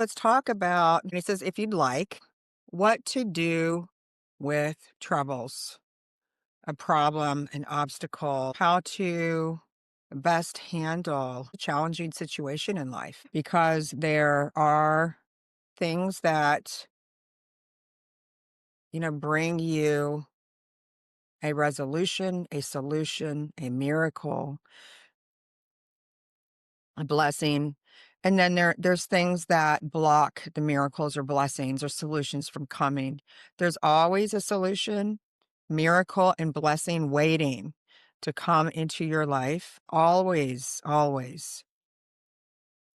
Let's talk about, and he says, if you'd like, what to do with troubles, a problem, an obstacle, how to best handle a challenging situation in life. Because there are things that, bring you a resolution, a solution, a miracle, a blessing. And then there's things that block the miracles or blessings or solutions from coming. There's always a solution, miracle, and blessing waiting to come into your life. Always, always.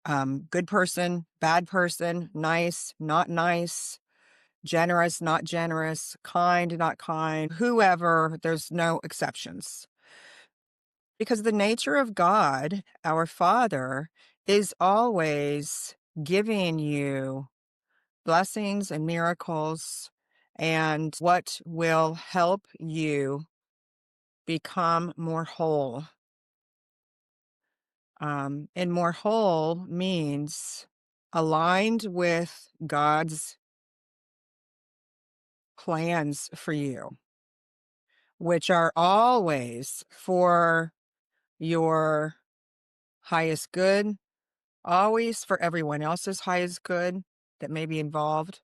Good person, bad person, nice, not nice, generous, not generous, kind, not kind, whoever, there's no exceptions. Because the nature of God, our Father, is always giving you blessings and miracles and what will help you become more whole. And more whole means aligned with God's plans for you, which are always for your highest good, always for everyone else's highest good that may be involved,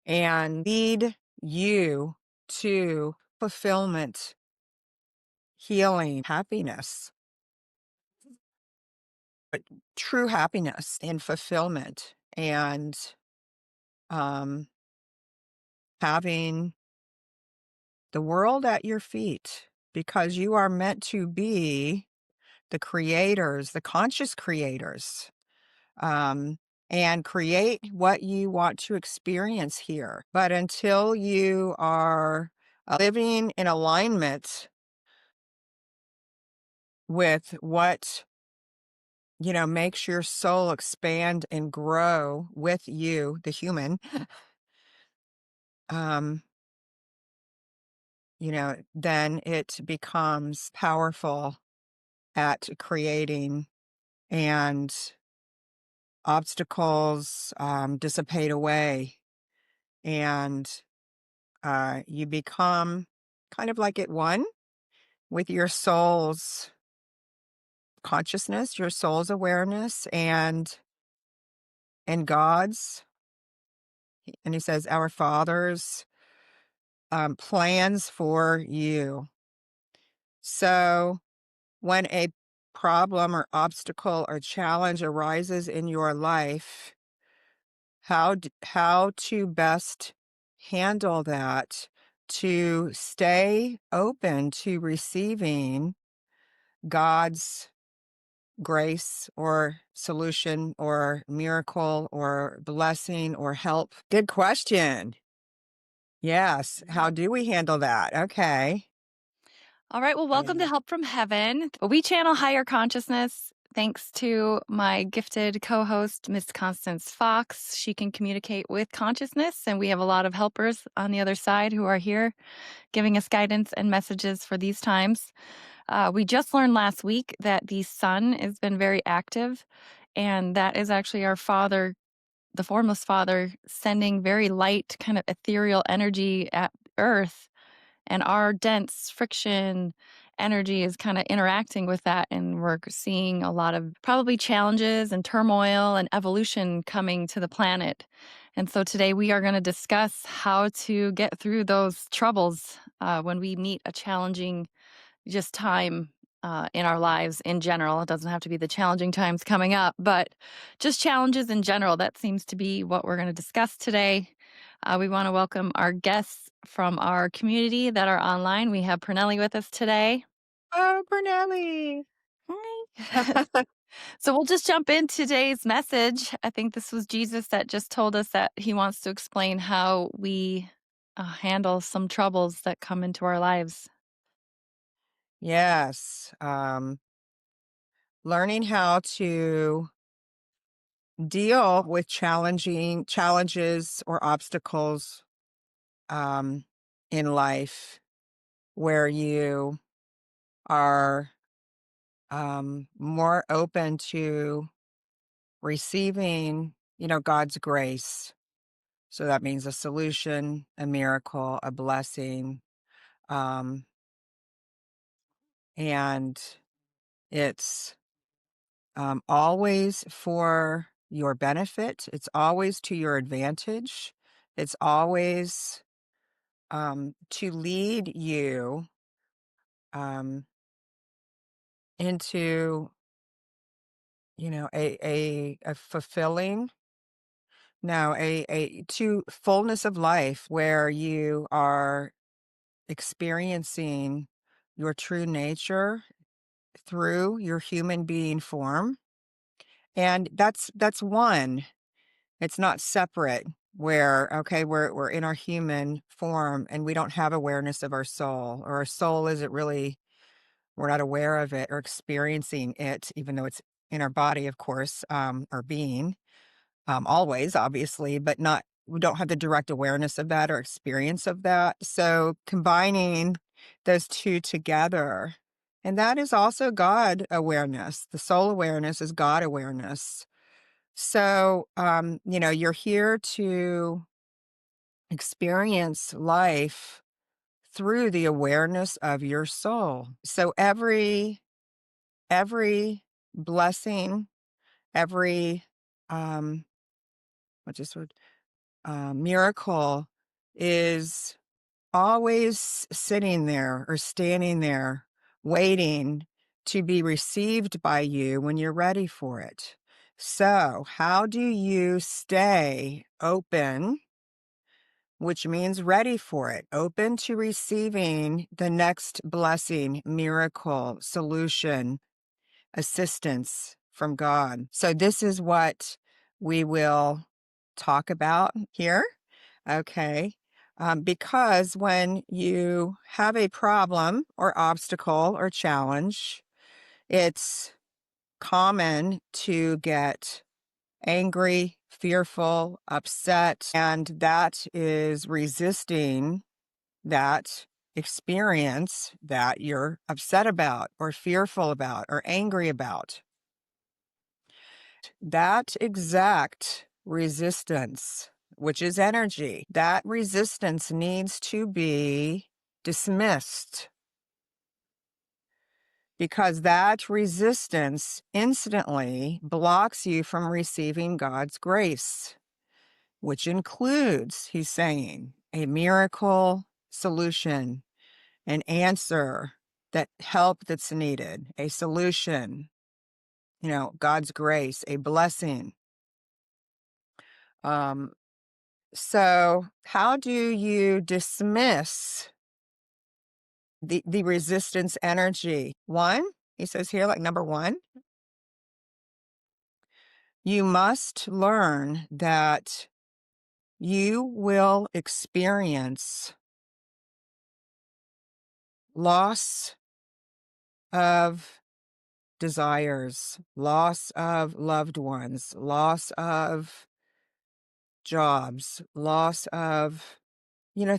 and lead you to fulfillment, healing, happiness, but true happiness and fulfillment, and um, having the world at your feet because you are meant to be the creators, the conscious creators, um, and create what you want to experience here. But until you are living in alignment with what, makes your soul expand and grow with you, the human, um, then it becomes powerful at creating, and obstacles dissipate away, and you become kind of like at one with your soul's consciousness, your soul's awareness, and God's. And he says, our Father's plans for you. So when a problem or obstacle or challenge arises in your life, how to best handle that, to stay open to receiving God's grace or solution or miracle or blessing or help. Good question. Yes. How do we handle that? Okay. All right. Well, welcome to Help from Heaven. We channel higher consciousness thanks to my gifted co host, Miss Constance Fox. She can communicate with consciousness, and we have a lot of helpers on the other side who are here giving us guidance and messages for these times. We just learned last week that the sun has been very active, and that is actually our Father, the Formless Father, sending very light, kind of ethereal energy at Earth, and our dense friction energy is kind of interacting with that, and we're seeing a lot of probably challenges and turmoil and evolution coming to the planet. And so today we are going to discuss how to get through those troubles when we meet a challenging just time in our lives in general. It doesn't have to be the challenging times coming up, but just challenges in general. That seems to be what we're going to discuss today. We want to welcome our guests from our community that are online. We have Pernelli with us today. Oh, Brunelli. Hi. So we'll just jump in today's message. I think this was Jesus that just told us that he wants to explain how we handle some troubles that come into our lives. Yes. Learning how to deal with challenging challenges or obstacles um, in life where you are more open to receiving, God's grace. So that means a solution, a miracle, a blessing. Um, and it's always for your benefit. It's always to your advantage. It's always to lead you um, into, a fulfilling, no, a to fullness of life where you are experiencing your true nature through your human being form. And that's one. It's not separate where, okay, we're in our human form and we don't have awareness of our soul, or our soul isn't really, we're not aware of it or experiencing it, even though it's in our body, of course, our being, always, obviously, but not, we don't have the direct awareness of that or experience of that. So combining those two together, and that is also God awareness. The soul awareness is God awareness. So, you're here to experience life through the awareness of your soul. So every blessing, every um, what just word miracle is always sitting there or standing there, waiting to be received by you when you're ready for it. So, how do you stay open, which means ready for it, open to receiving the next blessing, miracle, solution, assistance from God? So, this is what we will talk about here. Okay. Because when you have a problem or obstacle or challenge, it's common to get angry, fearful, upset, and that is resisting that experience that you're upset about or fearful about or angry about. That exact resistance, which is energy, that resistance needs to be dismissed, because that resistance instantly blocks you from receiving God's grace, which includes, he's saying, a miracle solution, an answer, that help that's needed, a solution, God's grace, a blessing. Um, so how do you dismiss the resistance energy? One, he says here, like number one, you must learn that you will experience loss of desires, loss of loved ones, loss of jobs, loss of,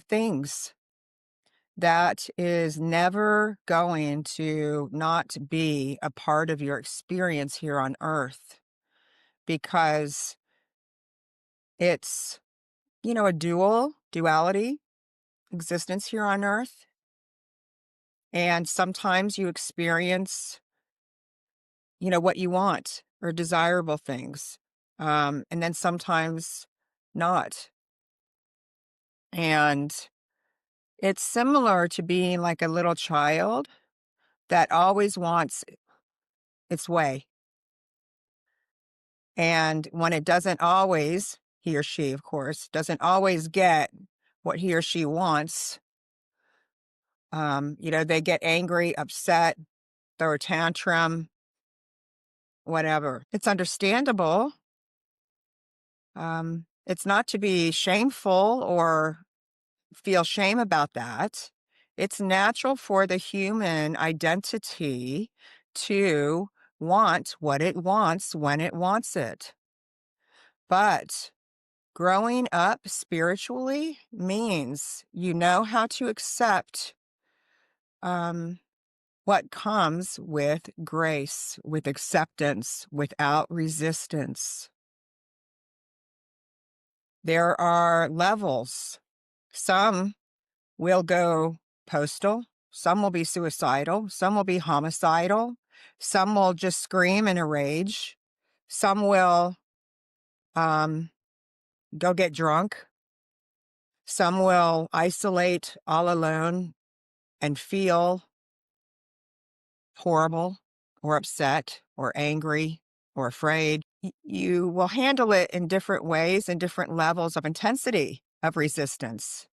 things that is never going to not be a part of your experience here on earth, because it's, a duality existence here on earth. And sometimes you experience, what you want or desirable things. And then sometimes not. And it's similar to being like a little child that always wants its way. And when it doesn't always, he or she, of course, doesn't always get what he or she wants, they get angry, upset, throw a tantrum, whatever. It's understandable. It's not to be shameful or feel shame about that. It's natural for the human identity to want what it wants when it wants it. But growing up spiritually means you know how to accept what comes with grace, with acceptance, without resistance. There are levels. Some will go postal, some will be suicidal, some will be homicidal, some will just scream in a rage, some will go get drunk, some will isolate all alone and feel horrible or upset or angry or afraid. You will handle it in different ways and different levels of intensity of resistance.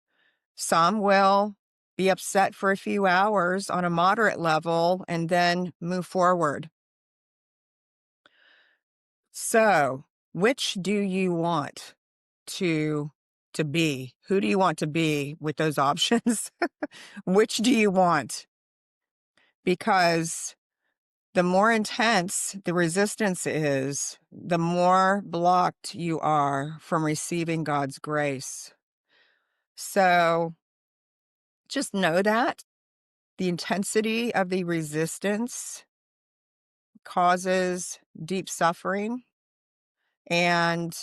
Some will be upset for a few hours on a moderate level and then move forward. So, which do you want to be? Who do you want to be with those options? Which do you want? Because the more intense the resistance is, the more blocked you are from receiving God's grace. So just know that the intensity of the resistance causes deep suffering and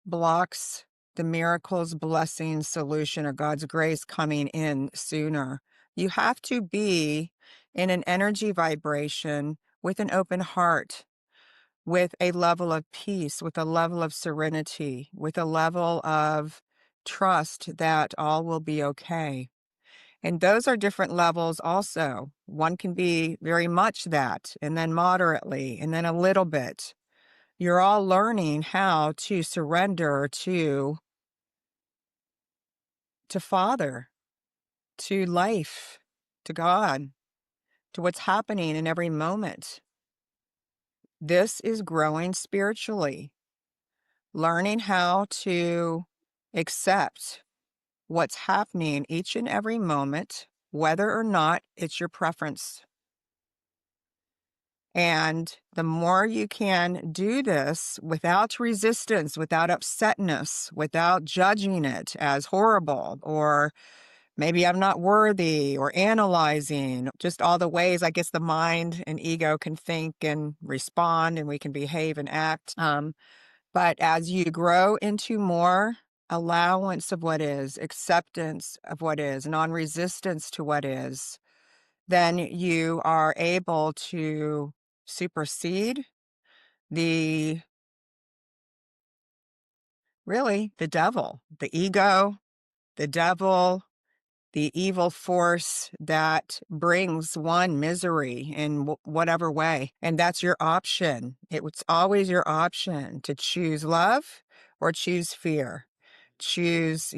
blocks the miracles, blessings, solution, or God's grace coming in sooner. You have to be in an energy vibration with an open heart, with a level of peace, with a level of serenity, with a level of trust that all will be okay. And those are different levels also. One can be very much that, and then moderately, and then a little bit. You're all learning how to surrender to Father, to life, to God, to what's happening in every moment. This is growing spiritually, learning how to accept what's happening each and every moment, whether or not it's your preference. And the more you can do this without resistance, without upsetness, without judging it as horrible, or maybe I'm not worthy, or analyzing, just all the ways I guess the mind and ego can think and respond, and we can behave and act. But as you grow into more allowance of what is, acceptance of what is, non-resistance to what is, then you are able to supersede the really the devil, the ego, the devil, the evil force that brings one misery in whatever way. And that's your option. It's always your option to choose love or choose fear, choose,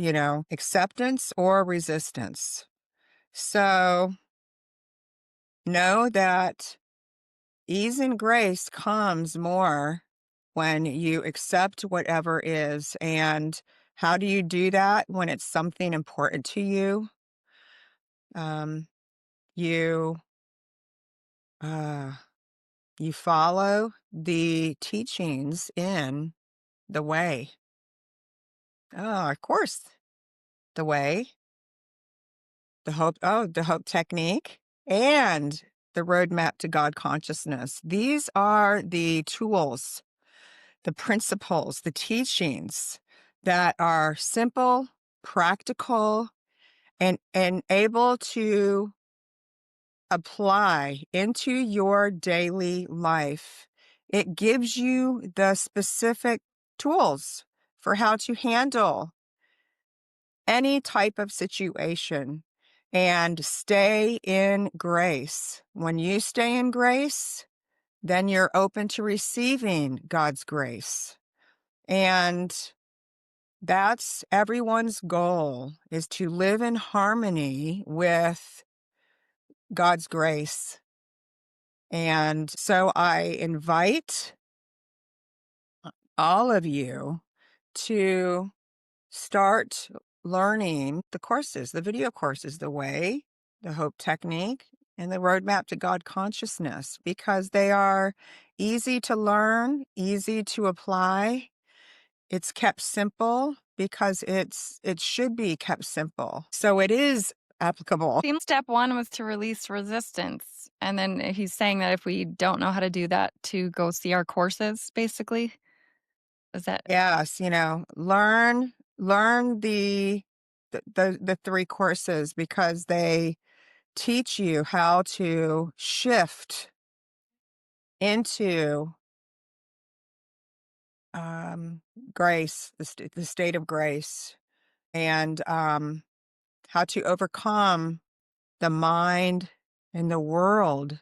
acceptance or resistance. So know that ease and grace comes more when you accept whatever is. And how do you do that when it's something important to you? Um, you uh, you follow the teachings in the way. Oh, of course, the way, the hope technique, and the roadmap to God consciousness. These are the tools, the principles, the teachings that are simple, practical, and able to apply into your daily life. It gives you the specific tools for how to handle any type of situation and stay in grace. When you stay in grace, then you're open to receiving God's grace. And that's everyone's goal, is to live in harmony with God's grace. And so I invite all of you to start learning the courses, the video courses, the way, the hope technique, and the roadmap to God consciousness, because they are easy to learn, easy to apply. It's kept simple because it should be kept simple. So it is applicable. Seems step 1 was to release resistance, and then he's saying that if we don't know how to do that, to go see our courses, basically? Is that Yes, learn the 3 courses because they teach you how to shift into, um, grace, the state of grace, and, how to overcome the mind and the world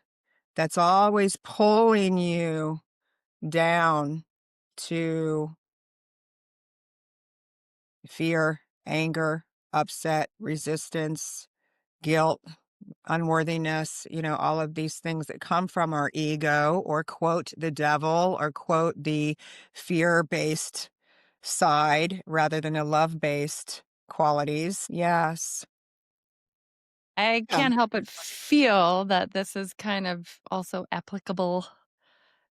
that's always pulling you down to fear, anger, upset, resistance, guilt, unworthiness, all of these things that come from our ego or quote the devil or quote the fear based side rather than the love based qualities. Yes. I Yeah. can't help but feel that this is kind of also applicable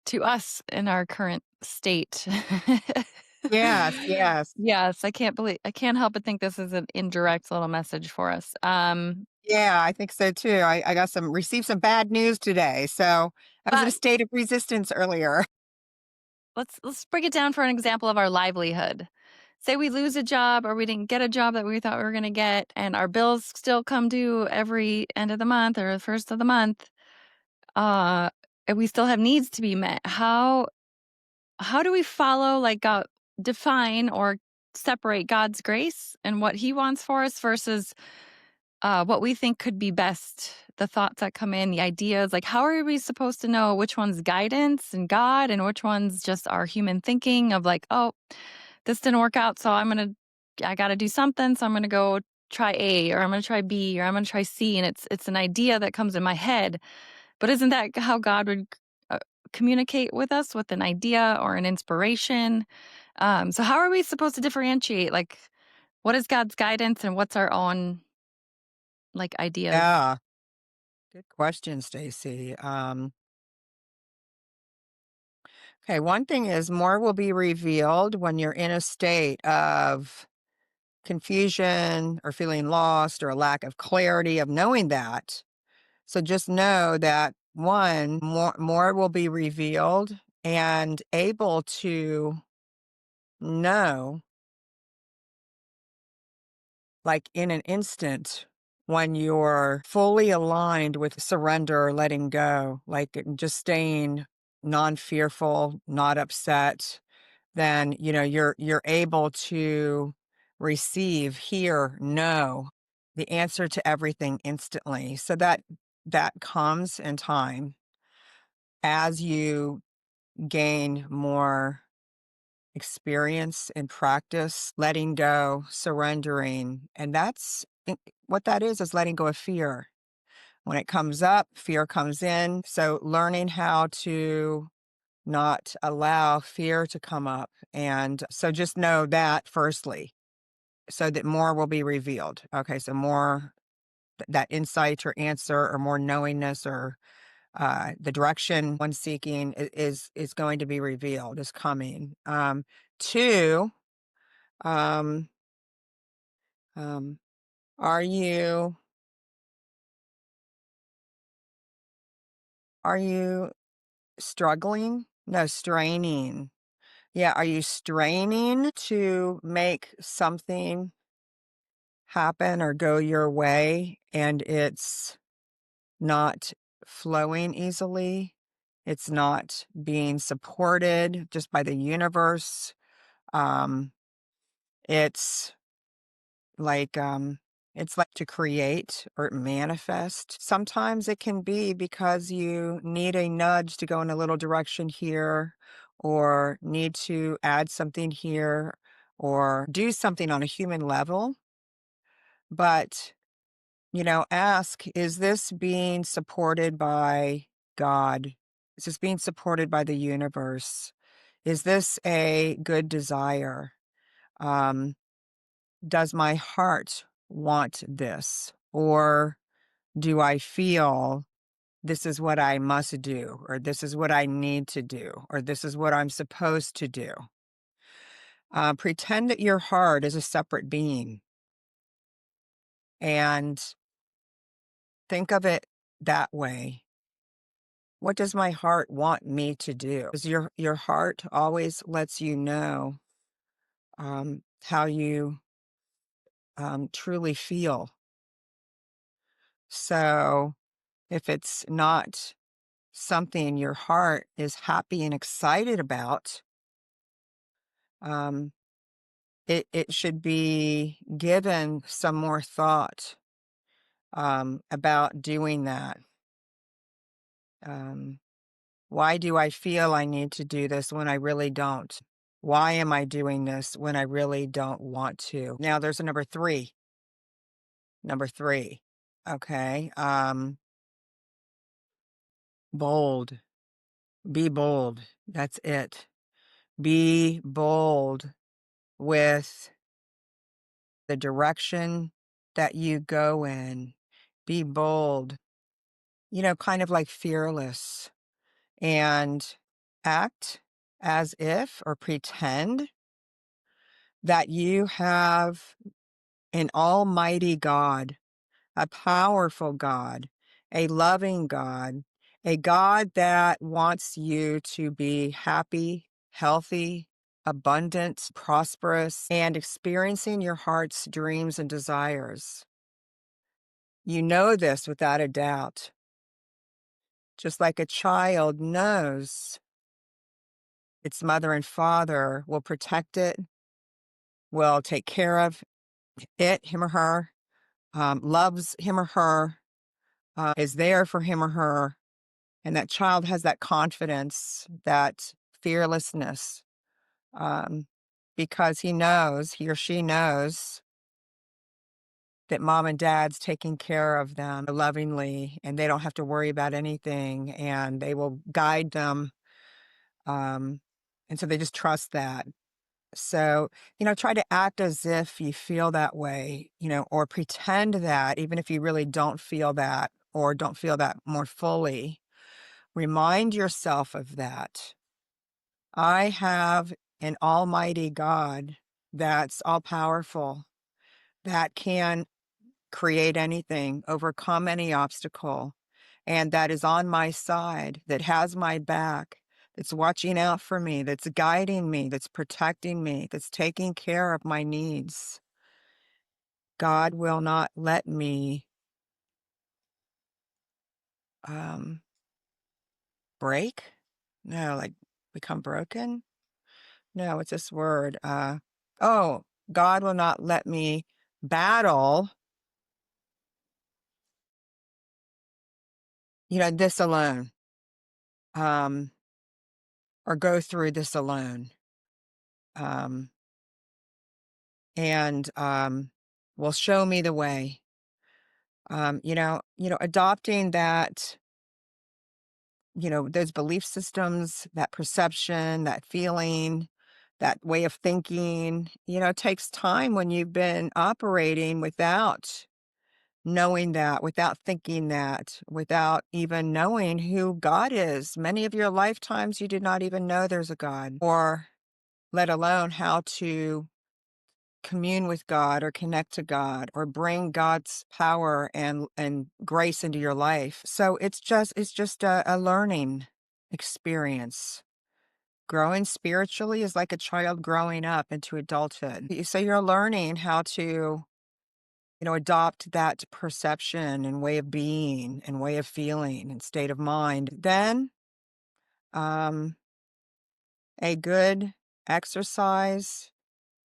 to us in our current state. Yes. Yes. Yes, I can't help but think this is an indirect little message for us. Yeah, I think so too. I got received some bad news today. So I was in a But state of resistance earlier. let's break it down for an example of our livelihood. Say we lose a job or we didn't get a job that we thought we were going to get, and our bills still come due every end of the month or the first of the month. Uh, and we still have needs to be met. How do we follow, like, define or separate God's grace and what He wants for us versus what we think could be best, the thoughts that come in, the ideas, like how are we supposed to know which one's guidance and God and which one's just our human thinking of like, oh, this didn't work out, so I got to do something, so I'm going to go try A or I'm going to try B or I'm going to try C, and it's an idea that comes in my head. But isn't that how God would uh, communicate with us, with an idea or an inspiration? So how are we supposed to differentiate, like, what is God's guidance and what's our own, like, ideas? Yeah. Good question, Stacy. Okay, one thing is more will be revealed when you're in a state of confusion or feeling lost or a lack of clarity of knowing that. So just know that one, more will be revealed and able to know, like in an instant, when you're fully aligned with surrender or letting go, like just staying non-fearful, not upset, then you're able to receive, hear, know the answer to everything instantly. So that comes in time as you gain more experience and practice letting go, surrendering, and what that is letting go of fear. When it comes up, fear comes in, so learning how to not allow fear to come up. And so just know that firstly, so that more will be revealed. Okay, so more that insight or answer or more knowingness or the direction one seeking is going to be revealed, is coming. Two, um, um, are you struggling? No, straining. Yeah, are you straining to make something happen or go your way and it's not flowing easily? It's not being supported just by the universe. Um, it's like it's like to create or manifest. Sometimes it can be because you need a nudge to go in a little direction here, or need to add something here, or do something on a human level. But ask, is this being supported by God? Is this being supported by the universe? Is this a good desire? Um, does my heart want this? Or do I feel this is what I must do, or this is what I need to do, or this is what I'm supposed to do? Pretend that your heart is a separate being. And Think of it that way. What does my heart want me to do? Because your heart always lets you know how you truly feel. So if it's not something your heart is happy and excited about, um, it should be given some more thought about doing that. Um, why do I feel I need to do this when I really don't? Why am I doing this when I really don't want to? Now there's a number three. Number three. Okay. Bold. Be bold. That's it. Be bold with the direction that you go in. Be bold, kind of like fearless, and act as if or pretend that you have an almighty God, a powerful God, a loving God, a God that wants you to be happy, healthy, abundant, prosperous, and experiencing your heart's dreams and desires. You know this without a doubt, just like a child knows its mother and father will protect it, will take care of it, him or her, loves him or her, is there for him or her. And that child has that confidence, that fearlessness, um, because he or she knows that mom and dad's taking care of them lovingly and they don't have to worry about anything and they will guide them. Um, and so they just trust that. So, try to act as if you feel that way, or pretend that even if you really don't feel that or don't feel that more fully, remind yourself of that. I have an almighty God that's all powerful, that can create anything, overcome any obstacle, and that is on my side, that has my back, that's watching out for me, that's guiding me, that's protecting me, that's taking care of my needs. God will not let me um, break. No, like become broken. No, it's this word. Oh, God will not let me battle, this alone, um, or go through this alone. Um, and will show me the way. Adopting that, those belief systems, that perception, that feeling, that way of thinking, takes time when you've been operating without knowing that, without thinking that, without even knowing who God is. Many of your lifetimes, you did not even know there's a God, or let alone how to commune with God or connect to God or bring God's power and grace into your life. So it's just a learning experience. Growing spiritually is like a child growing up into adulthood. So you're learning how to, adopt that perception and way of being and way of feeling and state of mind. Then, um, a good exercise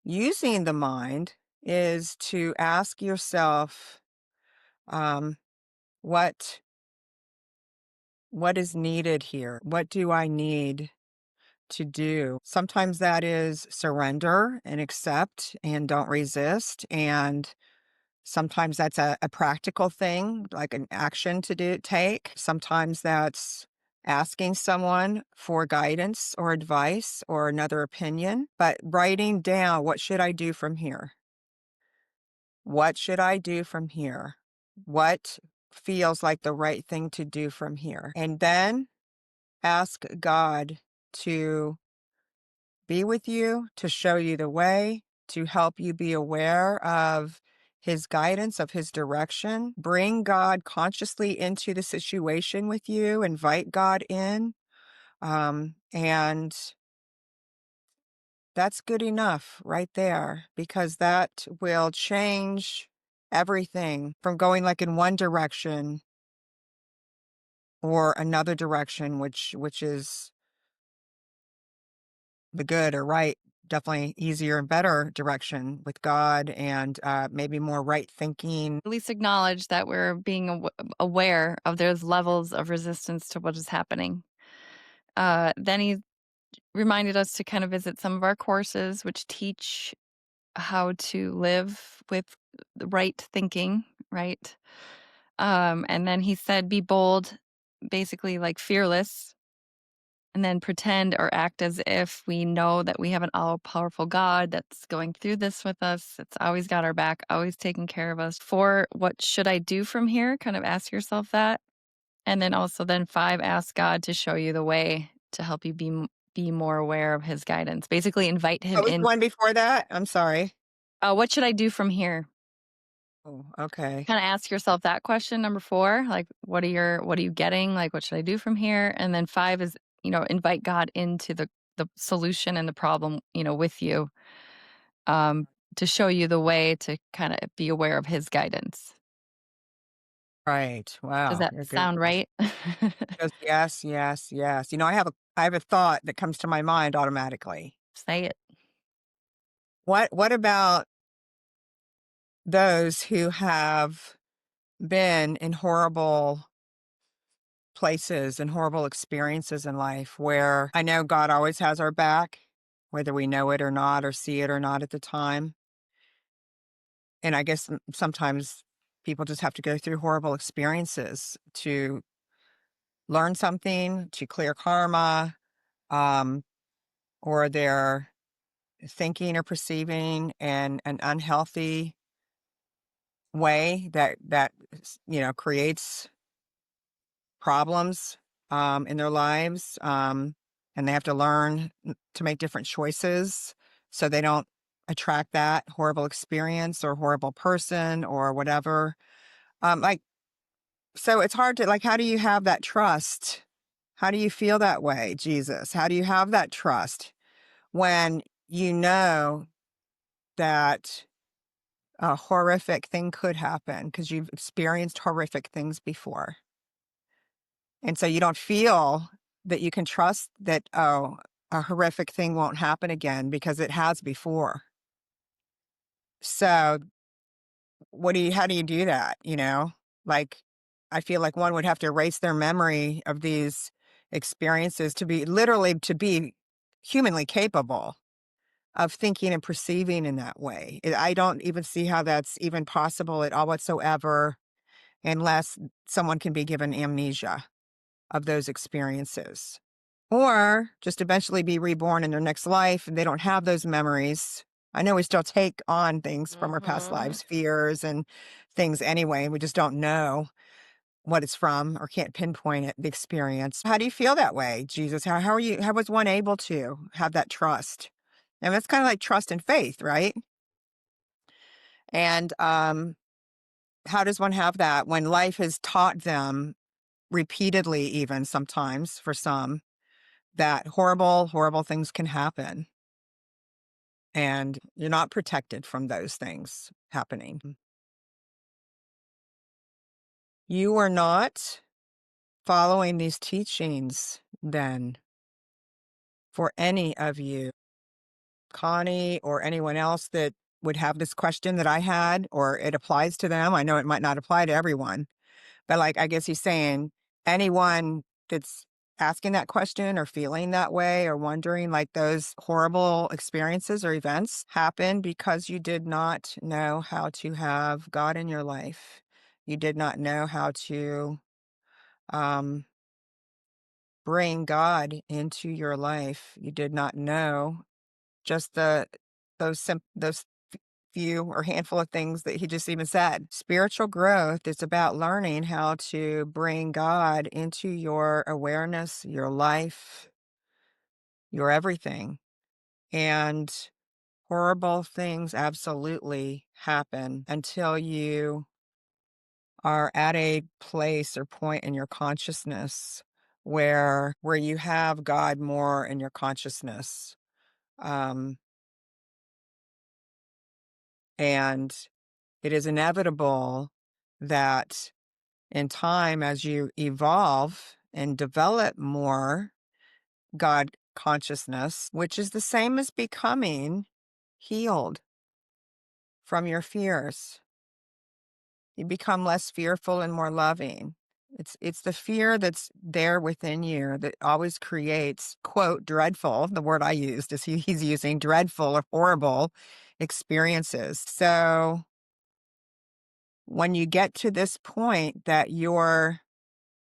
using the mind is to ask yourself, um, what what is needed here? What do I need to do? Sometimes that is surrender and accept and don't resist. And sometimes that's a practical thing, like an action to take. Sometimes that's asking someone for guidance or advice or another opinion, but writing down, what should I do from here? What should I do from here? What feels like the right thing to do from here? And then ask God to be with you, to show you the way, to help you be aware of his guidance, of his direction. Bring God consciously into the situation with you, invite God in. And that's good enough right there, because that will change everything from going like in one direction or another direction, which is the good or right, definitely easier and better direction with God, and maybe more right thinking. At least acknowledge that we're being aware of those levels of resistance to what is happening. Then he reminded us to kind of visit some of our courses, which teach how to live with the right thinking, right? And then he said, be bold, basically like fearless, and then pretend or act as if we know that we have an all powerful God that's going through this with us. It's always got our back, always taking care of us. For what should I do from here? Kind of ask yourself that. And then also, then five, ask God to show you the way to help you be more aware of his guidance. Basically, invite him What was the in. one before that? I'm sorry. What should I do from here? Oh, okay. Kinda ask yourself that question, number 4, like, what are you getting? Like, what should I do from here? And then 5 is, invite God into the solution and the problem, with you, um, to show you the way to kinda be aware of his guidance. Right. Does Wow, that you're good. sound right? Yes, yes, yes, yes. I have a thought that comes to my mind automatically. Say it. What about those who have been in horrible places and horrible experiences in life, where I know God always has our back, whether we know it or not, or see it or not at the time. And I guess sometimes people just have to go through horrible experiences to learn something, to clear karma, um, or they're thinking or perceiving in an unhealthy way that creates problems in their lives, and they have to learn to make different choices so they don't attract that horrible experience or horrible person or whatever. Like, so it's hard to, like, how do you have that trust? How do you feel that way, Jesus? How do you have that trust when you know that a horrific thing could happen because you've experienced horrific things before? And so you don't feel that you can trust that, oh, a horrific thing won't happen again because it has before. So how do you do that? Like, I feel like one would have to erase their memory of these experiences to be humanly capable of thinking and perceiving in that way. I don't even see how that's even possible at all whatsoever, unless someone can be given amnesia of those experiences. Or just eventually be reborn in their next life and they don't have those memories. I know we still take on things from our past Mhm. lives, fears and things anyway. We just don't know what it's from or can't pinpoint it, the experience. How do you feel that way, Jesus? How was one able to have that trust? And that's kind of like trust and faith, right? And how does one have that when life has taught them repeatedly, even sometimes for some, that horrible, horrible things can happen, and you're not protected from those things happening. You are not following these teachings then for any of you, Connie, or anyone else that would have this question that I had, or it applies to them. I know it might not apply to everyone, but like, I guess he's saying anyone that's asking that question or feeling that way or wondering, like, those horrible experiences or events happen because you did not know how to have God in your life. You did not know how to um, bring God into your life. You did not know just those few or handful of things that he just even said. Spiritual growth is about learning how to bring God into your awareness, your life, your everything. And horrible things absolutely happen until you are at a place or point in your consciousness where you have God more in your consciousness. Um, and it is inevitable that in time, as you evolve and develop more God consciousness, which is the same as becoming healed from your fears, you become less fearful and more loving. It's the fear that's there within you that always creates, quote, dreadful. The word I used is he's using dreadful or horrible experiences. So when you get to this point that you're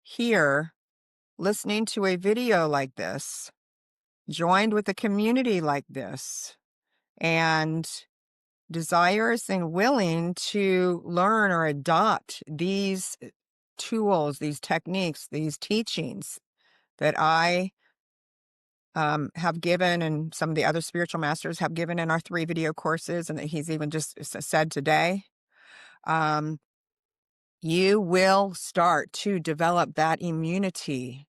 here listening to a video like this, joined with a community like this, and desirous and willing to learn or adopt these tools, these techniques, these teachings that I have given and some of the other spiritual masters have given in our 3 video courses, and that he's even just said today, um, you will start to develop that immunity,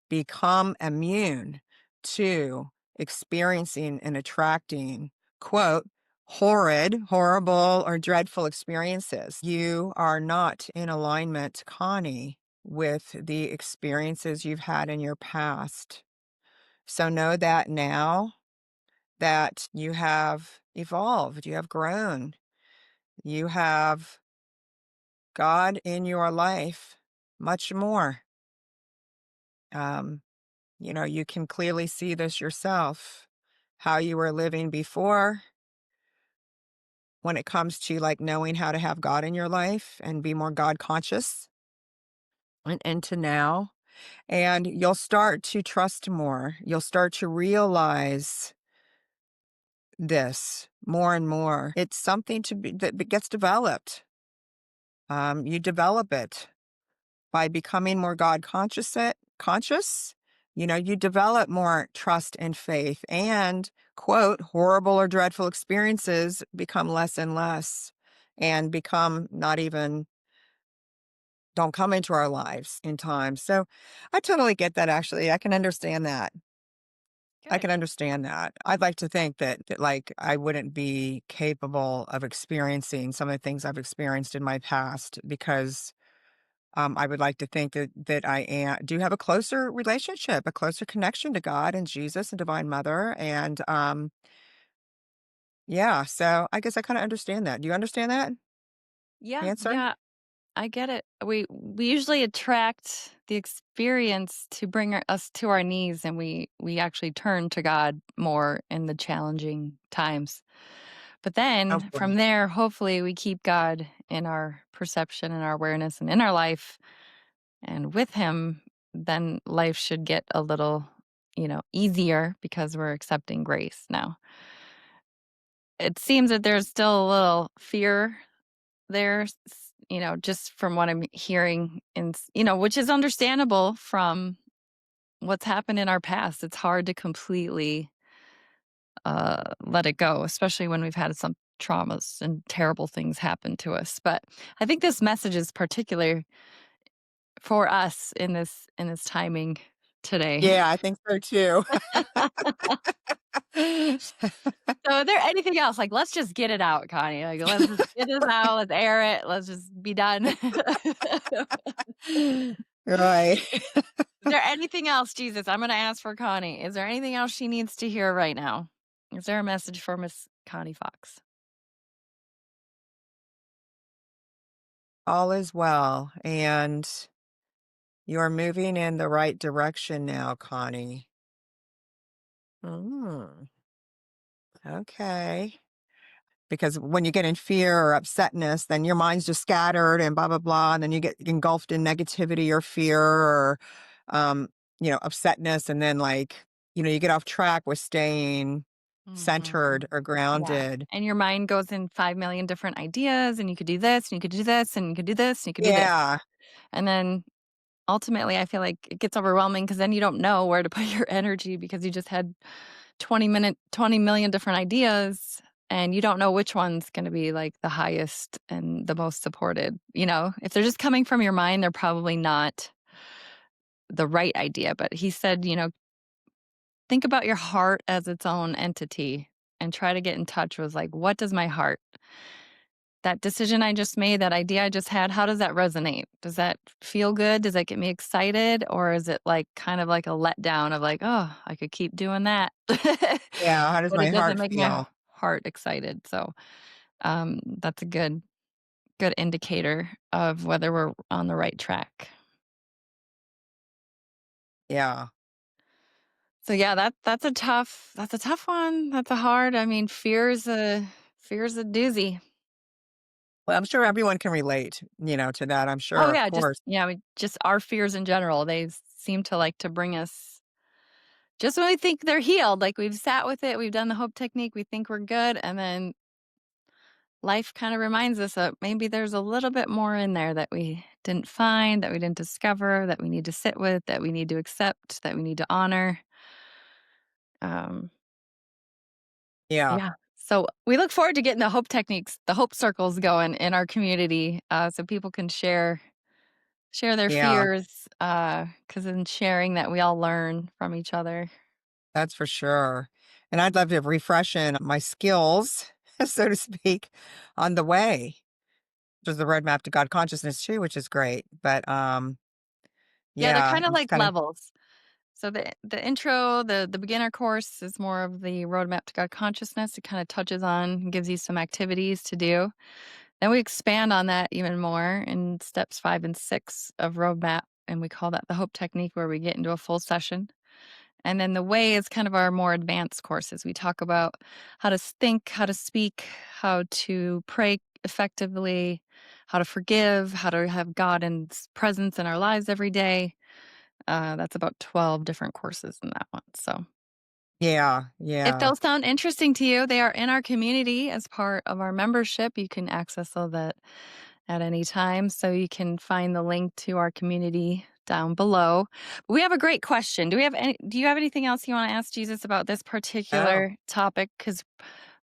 become immune to experiencing and attracting, quote, horrid, horrible, or dreadful experiences. You are not in alignment, Connie, with the experiences you've had in your past. So know that now that you have evolved, you have grown, you have God in your life much more. Um, you can clearly see this yourself, how you were living before when it comes to like knowing how to have God in your life and be more God conscious and to now. And you'll start to trust more. You'll start to realize this more and more. It's something to be that gets developed. You develop it by becoming more God conscious. You develop more trust and faith, and quote, horrible or dreadful experiences become less and less and become not even don't come into our lives in time. So I totally get that. Actually, I can understand that. I Good. can understand that. I'd like to think that like I wouldn't be capable of experiencing some of the things I've experienced in my past because I would like to think that do have a closer relationship, a closer connection to God and Jesus and Divine Mother, and yeah. So I guess I kind of understand that. Do you understand that Yeah, answer? yeah, I get it. We usually attract the experience to bring us to our knees, and we actually turn to God more in the challenging times. But then from Hopefully, there, hopefully, we keep God in our perception and our awareness and in our life, and with Him, then life should get a little, easier because we're accepting grace now. It seems that there's still a little fear there, just from what I'm hearing, and which is understandable from what's happened in our past. It's hard to completely let it go, especially when we've had some traumas and terrible things happen to us. But I think this message is particular for us in this timing today. yeah, I think so too. So, is there anything else? Like, let's just get it out, Connie. Like, let's just get this out. Let's air it. Let's just be done. Right. Is there anything else, Jesus? I'm going to ask for Connie. Is there anything else she needs to hear right now? Is there a message for Miss Connie Fox? All is well, and you're moving in the right direction now, Connie. Mm, okay. Because when you get in fear or upsetness, then your mind's just scattered and blah, blah, blah. And then you get engulfed in negativity or fear or, um, upsetness. And then, like, you get off track with staying centered Mhm. or Yeah. grounded. And your mind goes in 5 million different ideas, and you could do this, and you could do this, and you could do this, and you could do this. Yeah. And then ultimately, I feel like it gets overwhelming because then you don't know where to put your energy because you just had 20 million different ideas, and you don't know which one's gonna be, like, the highest and the most supported, you know? If they're just coming from your mind, they're probably not the right idea, but he said, "Think about your heart as its own entity and try to get in touch with, like, what does my heart that decision I just made, that idea I just had, how does that resonate? Does that feel good? Does that get me excited? Or is it like kind of like a letdown of like, oh, I could keep doing that. Yeah, how does But my it doesn't heart make my feel? heart excited. So that's a good indicator of whether we're on the right track. Yeah. So yeah, that's a tough one. That's a hard. I mean, fear's a doozy. Well, I'm sure everyone can relate, to that, I'm Oh, sure, of yeah, just course. yeah, we just our fears in general, they seem to like to bring us just when we think they're healed, like, we've sat with it, we've done the hope technique, we think we're good, and then life kinda reminds us that maybe there's a little bit more in there that we didn't find, that we didn't discover, that we need to sit with, that we need to accept, that we need to honor. Um, Yeah, yeah. So, we look forward to getting the hope techniques, the hope circles going in our community, so people can share their yeah, fears, because in sharing that we all learn from each other. that's for sure, and I'd love to refresh in my skills, so to speak, on the way, which is the roadmap to God consciousness too, which is great, but, Yeah, they're yeah, kinda just like kinda levels. So the intro, the beginner course is more of the roadmap to God consciousness. It kinda touches on gives you some activities to do. Then we expand on that even more in steps 5 and 6 of roadmap, and we call that the hope technique where we get into a full session. And then the way is kind of our more advanced courses. We talk about how to think, how to speak, how to pray effectively, how to forgive, how to have God and presence in our lives every day. That's about 12 different courses in that one. So yeah, if yeah, those sound interesting to you, they are in our community as part of our membership. You can access all that at any time. So you can find the link to our community down below. We have a great question. Do you have anything else you want to ask Jesus about this oh, particular topic? Because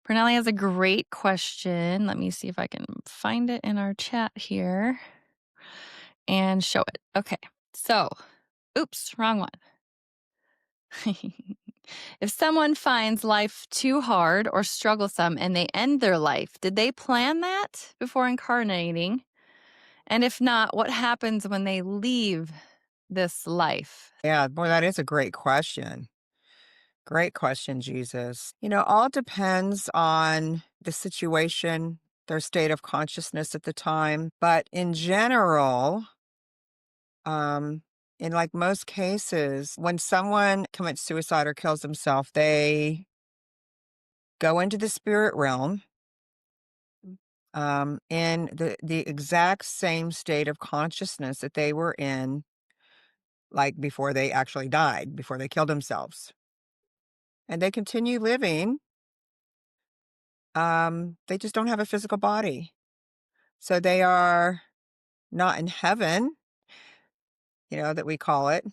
Pernelli has a great question. Let me see if I can find it in our chat here and show it. Okay. So, oops, wrong one. If someone finds life too hard or strugglesome and they end their life, did they plan that before incarnating? And if not, what happens when they leave this life? yeah, boy, that is a great question. Great question, Jesus. All depends on the situation, their state of consciousness at the time, but in general, um, in like most cases, when someone commits suicide or kills themselves, they go into the spirit realm, in the exact same state of consciousness that they were in, like before they actually died, before they killed themselves. And they continue living. They just don't have a physical body. So they are not in heaven, that we call it.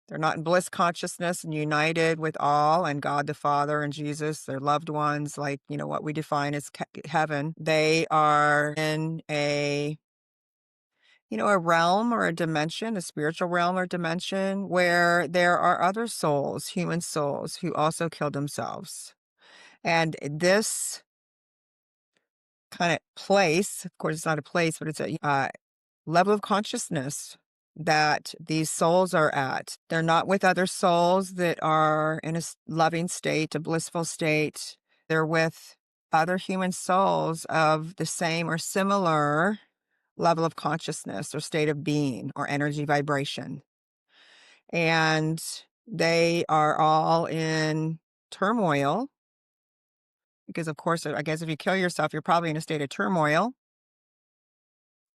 They're not in bliss consciousness and united with all and God the Father and Jesus, their loved ones, like, what we define as heaven. They are in a realm or a dimension, a spiritual realm or dimension where there are other souls, human souls, who also killed themselves. And this kind of place, of course, it's not a place, but it's a level of consciousness that these souls are at. They're not with other souls that are in a loving state, a blissful state. They're with other human souls of the same or similar level of consciousness or state of being or energy vibration. And they are all in turmoil because, of course, I guess if you kill yourself, you're probably in a state of turmoil.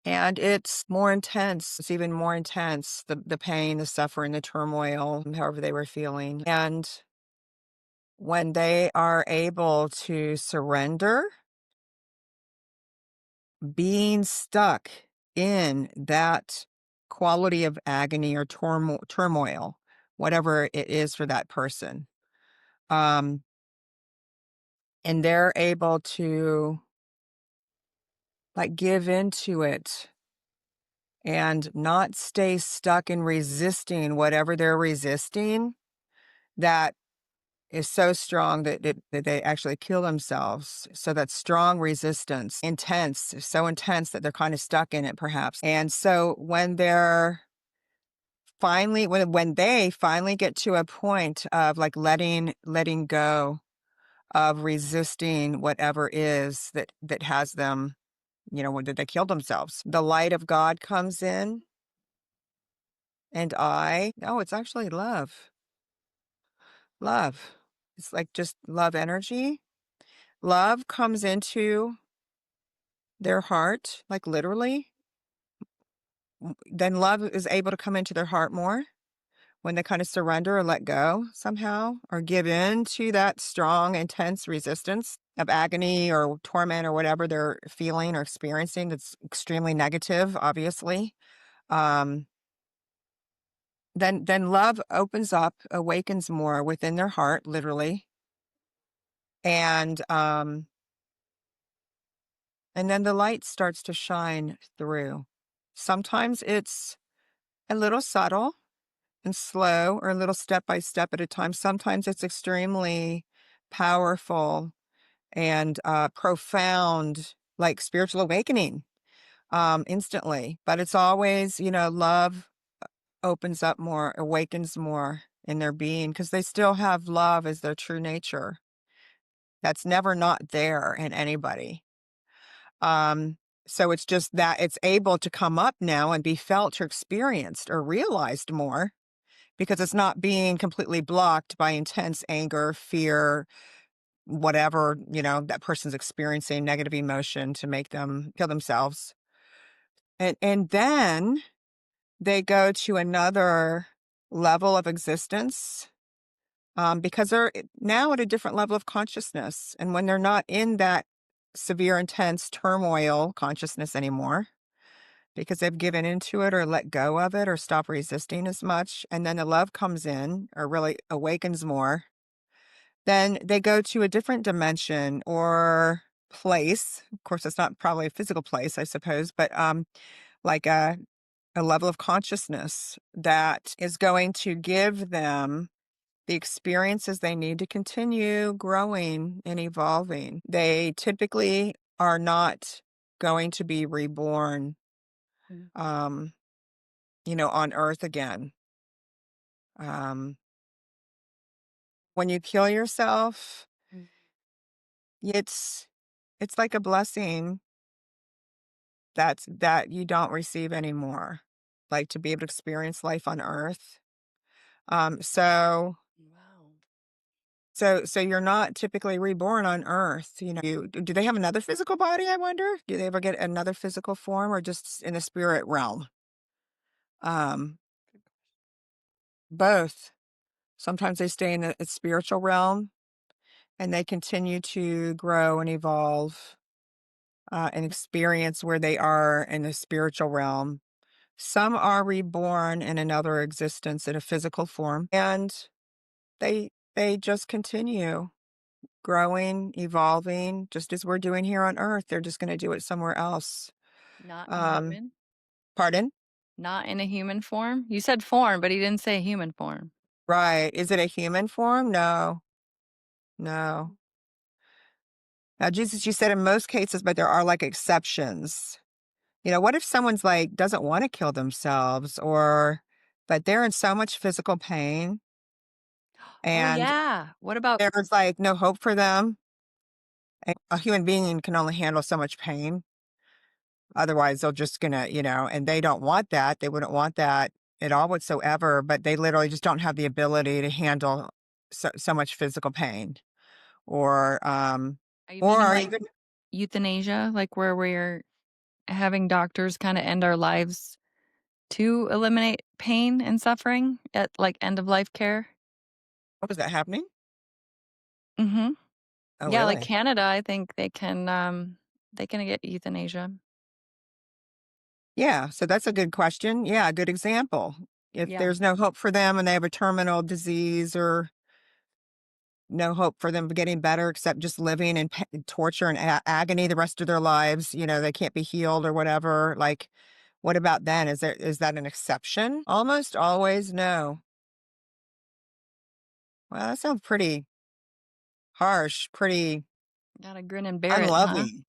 And it's more intense. It's even more intense, the pain, the suffering, the turmoil, however they were feeling. And when they are able to surrender, being stuck in that quality of agony or turmoil, whatever it is for that person. Um, and they're able to like give into it and not stay stuck in resisting whatever they're resisting that is so strong that they actually kill themselves. So that strong resistance, intense, so intense that they're kind of stuck in it perhaps. And so when they finally get to a point of like letting go of resisting whatever is that has them, when did they kill themselves? The light of God comes in it's actually love. Love. It's like just love energy. Love comes into their heart, like literally. Then love is able to come into their heart more when they kind of surrender or let go somehow or give in to that strong, intense resistance of agony or torment or whatever they're feeling or experiencing that's extremely negative, obviously. Um, then love opens up, awakens more within their heart, literally. And and then the light starts to shine through. Sometimes it's a little subtle and slow or a little step by step at a time. Sometimes it's extremely powerful and profound, like spiritual awakening, instantly. But it's always, love opens up more, awakens more in their being because they still have love as their true nature. That's never not there in anybody. Um, so it's just that it's able to come up now and be felt or experienced or realized more because it's not being completely blocked by intense anger, fear, whatever, that person's experiencing negative emotion to make them kill themselves. And then they go to another level of existence because they're now at a different level of consciousness. And when they're not in that severe, intense turmoil consciousness anymore, because they've given into it or let go of it or stop resisting as much, and then the love comes in or really awakens more, then they go to a different dimension or place. Of course, it's not probably a physical place, I suppose, but like a level of consciousness that is going to give them the experiences they need to continue growing and evolving. They typically are not going to be reborn, Mm. um, on Earth again. Um, when you kill yourself, Mm. it's it's like a blessing that you don't receive anymore, like to be able to experience life on Earth. Um, so Wow. so you're not typically reborn on Earth. Do they have another physical body, I wonder? Do they ever get another physical form or just in the spirit realm? Um, both. Sometimes they stay in the spiritual realm and they continue to grow and evolve and experience where they are in the spiritual realm. Some are reborn in another existence in a physical form, and they just continue growing, evolving, just as we're doing here on Earth. They're just going to do it somewhere else. Not in Um, human? Pardon? Not in a human form? You said form, but he didn't say human form. Right? Is it a human form? No, no. Now, Jesus, you said in most cases, but there are like exceptions. What if someone's like doesn't want to kill themselves, but they're in so much physical pain Oh, and yeah. What about there's like no hope for them. A human being can only handle so much pain. Otherwise, they're just gonna, and they don't want that. They wouldn't want that at all whatsoever, but they literally just don't have the ability to handle so much physical pain. Or are you or meaning are like even euthanasia, like where we're having doctors kinda end our lives to eliminate pain and suffering at, like, end of life care? what is that happening? Mhm. Oh, Yeah, like really? Canada, I think they can get euthanasia. Yeah, so that's a good question. Yeah, a good example. If Yeah. there's no hope for them and they have a terminal disease or no hope for them getting better except just living in torture and agony the rest of their lives. They can't be healed or whatever. Like, what about then? Is that an exception? Almost always, no. Well, that sounds pretty harsh, pretty Gotta grin and bear it, huh? unloving.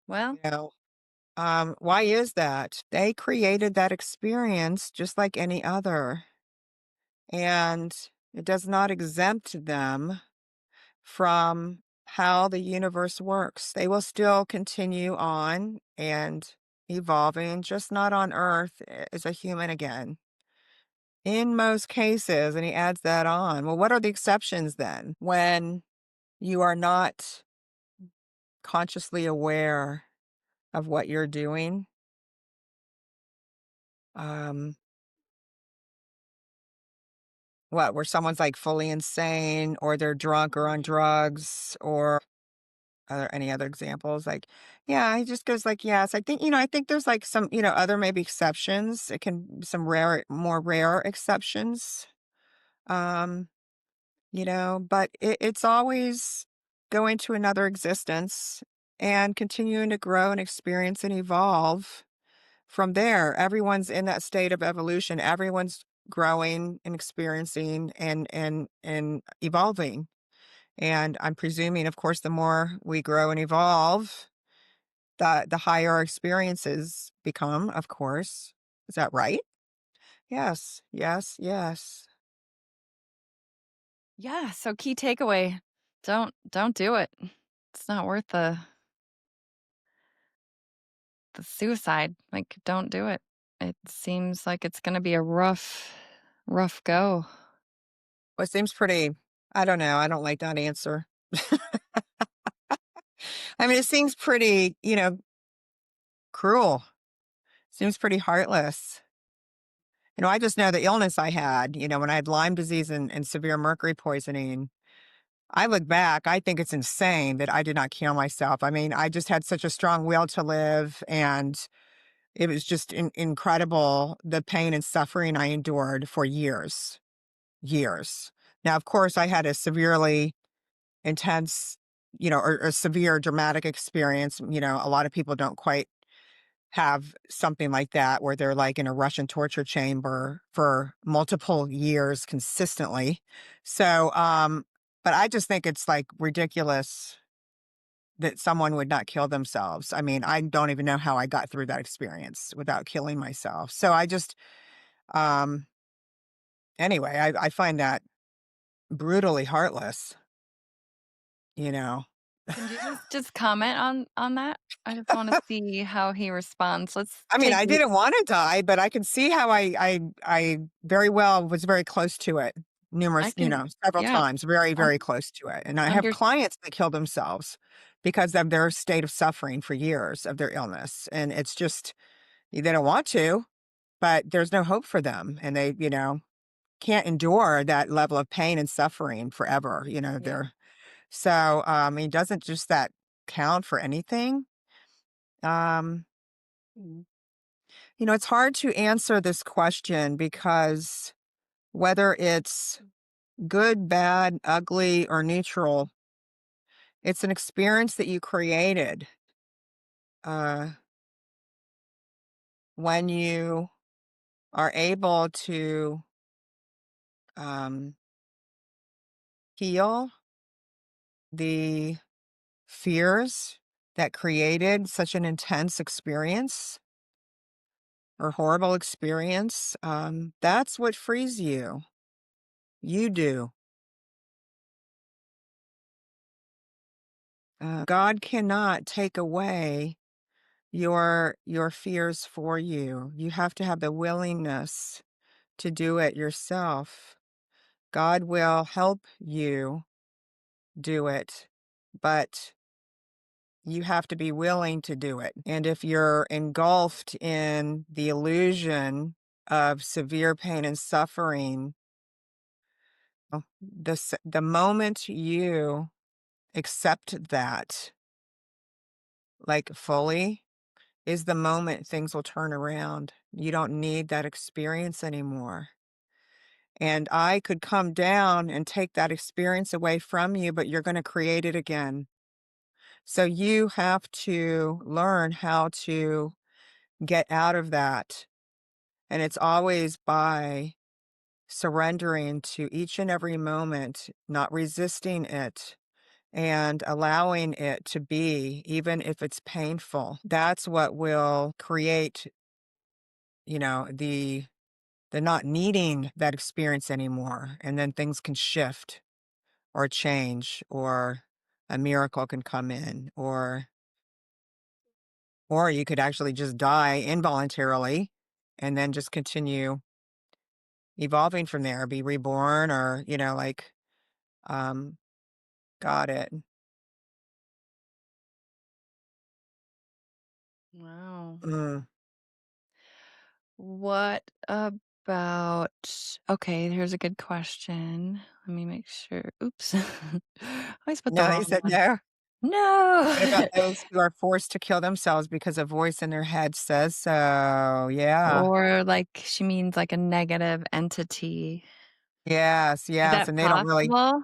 Well, You know, why is that? They created that experience just like any other, and it does not exempt them from how the universe works. They will still continue on and evolving, just not on Earth as a human again. In most cases, and he adds that on. Well, what are the exceptions then? When you are not consciously aware of what you're doing, um, where someone's like fully insane or they're drunk or on drugs, or are there any other examples? Like, yeah, he just goes like, yes, I think there's like some, other maybe exceptions. It can some more rare exceptions. Um, but it's always going to another existence and continuing to grow and experience and evolve from there. Everyone's in that state of evolution. Everyone's growing and experiencing and evolving. And I'm presuming, of course, the more we grow and evolve, the higher our experiences become, of course. Is that right? Yes, yes, yes. yeah, so key takeaway, don't do it. It's not worth the suicide, like, don't do it. It seems like it's gonna be a rough go. Well, it seems pretty, I don't know. I don't like that answer. I mean, it seems pretty, cruel. Seems pretty heartless. I just know the illness I had, when I had Lyme disease and severe mercury poisoning. I look back, I think it's insane that I did not kill myself. I mean, I just had such a strong will to live, and it was just incredible the pain and suffering I endured for years, years. Now, of course, I had a severely intense, or severe dramatic experience. A lot of people don't quite have something like that where they're like in a Russian torture chamber for multiple years consistently. So, but I just think it's like ridiculous that someone would not kill themselves. I mean, I don't even know how I got through that experience without killing myself. So I just, um, anyway, I find that brutally heartless, you know. Can you just comment on that? I just wanna see how he responds. Let's I mean, take I you. didn't wanna die, but I can see how I very well was very close to it I numerous, can several yeah, times, very, un very close to it, and I have under clients that kill themselves because of their state of suffering for years of their illness, and it's just they don't want to, but there's no hope for them, and they, can't endure that level of pain and suffering forever, yeah. they're so, I mean, doesn't just that count for anything? Um it's hard to answer this question because whether it's good, bad, ugly, or neutral, it's an experience that you created uh, when you are able to um, heal the fears that created such an intense experience or horrible experience. That's what frees you. You do. God cannot take away your fears for you. You have to have the willingness to do it yourself. God will help you do it, but you have to be willing to do it. And if you're engulfed in the illusion of severe pain and suffering, the moment you accept that, like fully, is the moment things will turn around. You don't need that experience anymore. And I could come down and take that experience away from you, but you're going to create it again. So you have to learn how to get out of that. And it's always by surrendering to each and every moment, not resisting it, and allowing it to be, even if it's painful. That's what will create, the not needing that experience anymore. And then things can shift or change, or a miracle can come in, or you could actually just die involuntarily and then just continue evolving from there, be reborn, or, um, got it. Wow. Mm. What about okay, here's a good question. Let me make sure. Oops. I always put the No, you wrong said one. no? What No. about those who are forced to kill themselves because a voice in their head says so? Yeah. Or like she means like a negative entity. Yes, Is yes, that and they don't really. possible?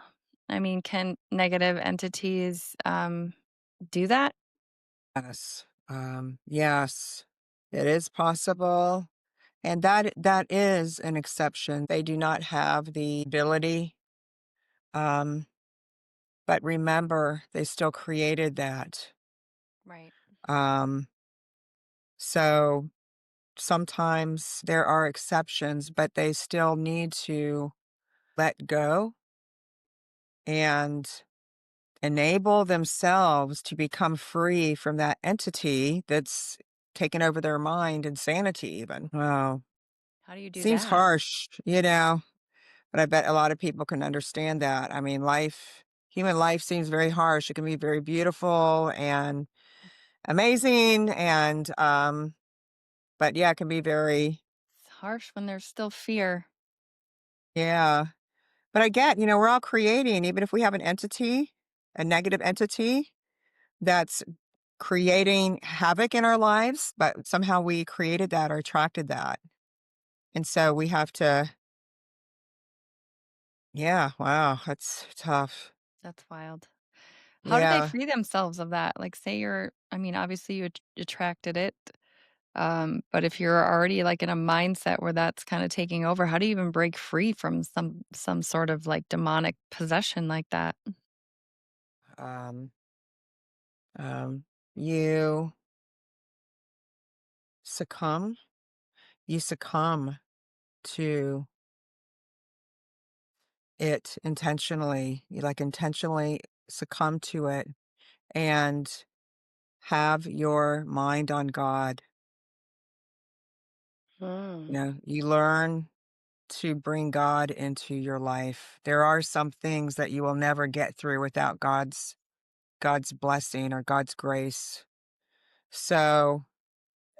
I mean, can negative entities do that? Yes. Yes, it is possible, and that is an exception. They do not have the ability, um, but remember, they still created that. Right. Um, so sometimes there are exceptions, but they still need to let go and enable themselves to become free from that entity that's taken over their mind, insanity even. Wow. How do you do Seems that? harsh, but I bet a lot of people can understand that. I mean, human life seems very harsh. It can be very beautiful and amazing, but yeah, it can be very, It's harsh when there's still fear. yeah. But I get, we're all creating, even if we have an entity, a negative entity that's creating havoc in our lives, but somehow we created that or attracted that. And so we have to, yeah, wow, that's tough. That's wild. How do they Yeah. free themselves of that? Like, say you're I mean, obviously you attracted it, but if you're already, like, in a mindset where that's kinda taking over, how do you even break free from some sort of, like, demonic possession like that? Um, um, you succumb, you succumb to it intentionally. You like intentionally succumb to it and have your mind on God. Mm. You learn to bring God into your life. There are some things that you will never get through without God's blessing or God's grace. So